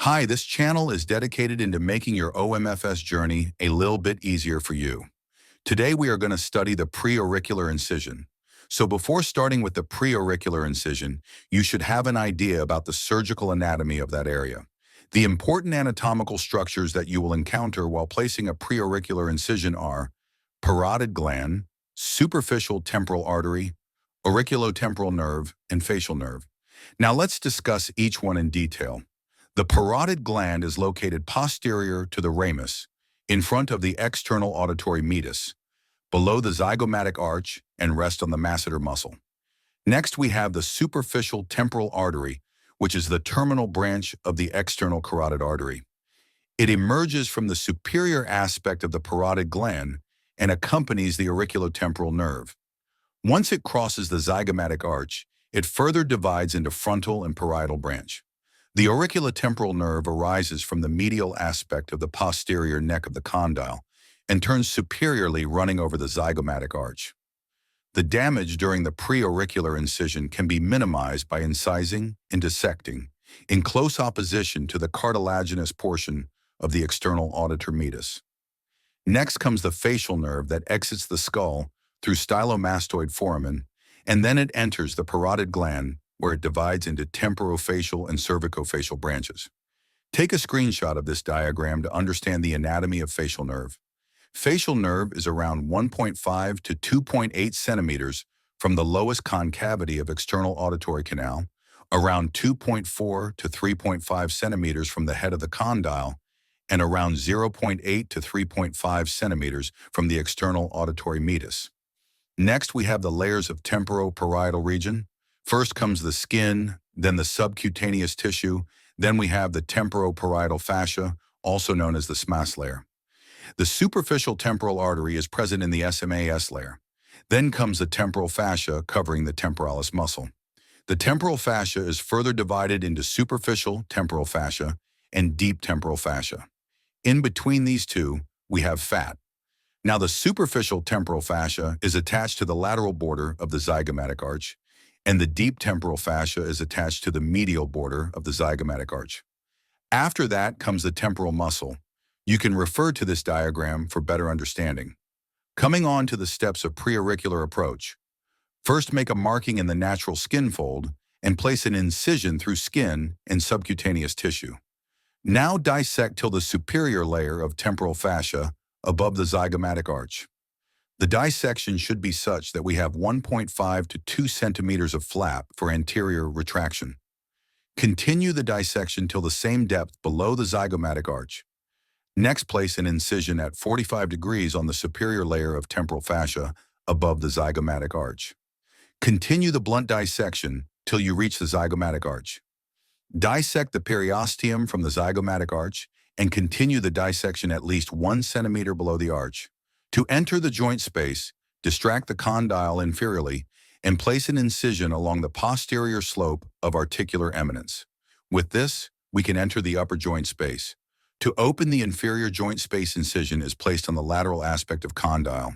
Hi, this channel is dedicated into making your OMFS journey a little bit easier for you. Today we are going to study the preauricular incision. So before starting with the preauricular incision, you should have an idea about the surgical anatomy of that area. The important anatomical structures that you will encounter while placing a preauricular incision are parotid gland, superficial temporal artery, auriculotemporal nerve, and facial nerve. Now let's discuss each one in detail. The parotid gland is located posterior to the ramus, in front of the external auditory meatus, below the zygomatic arch, and rests on the masseter muscle. Next, we have the superficial temporal artery, which is the terminal branch of the external carotid artery. It emerges from the superior aspect of the parotid gland and accompanies the auriculotemporal nerve. Once it crosses the zygomatic arch, it further divides into frontal and parietal branch. The auriculotemporal nerve arises from the medial aspect of the posterior neck of the condyle and turns superiorly running over the zygomatic arch. The damage during the preauricular incision can be minimized by incising and dissecting in close opposition to the cartilaginous portion of the external auditor meatus. Next comes the facial nerve that exits the skull through stylomastoid foramen, and then it enters the parotid gland where it divides into temporofacial and cervicofacial branches. Take a screenshot of this diagram to understand the anatomy of facial nerve. Facial nerve is around 1.5 to 2.8 centimeters from the lowest concavity of external auditory canal, around 2.4 to 3.5 centimeters from the head of the condyle, and around 0.8 to 3.5 centimeters from the external auditory meatus. Next, we have the layers of temporoparietal region. First comes the skin, then the subcutaneous tissue, then we have the temporoparietal fascia, also known as the SMAS layer. The superficial temporal artery is present in the SMAS layer. Then comes the temporal fascia covering the temporalis muscle. The temporal fascia is further divided into superficial temporal fascia and deep temporal fascia. In between these two, we have fat. Now the superficial temporal fascia is attached to the lateral border of the zygomatic arch, and the deep temporal fascia is attached to the medial border of the zygomatic arch. After that comes the temporal muscle. You can refer to this diagram for better understanding. Coming on to the steps of preauricular approach. First, make a marking in the natural skin fold and place an incision through skin and subcutaneous tissue. Now dissect till the superior layer of temporal fascia above the zygomatic arch. The dissection should be such that we have 1.5 to 2 centimeters of flap for anterior retraction. Continue the dissection till the same depth below the zygomatic arch. Next, place an incision at 45 degrees on the superior layer of temporal fascia above the zygomatic arch. Continue the blunt dissection till you reach the zygomatic arch. Dissect the periosteum from the zygomatic arch and continue the dissection at least 1 centimeter below the arch. To enter the joint space, distract the condyle inferiorly and place an incision along the posterior slope of articular eminence. With this, we can enter the upper joint space. To open the inferior joint space, incision is placed on the lateral aspect of condyle.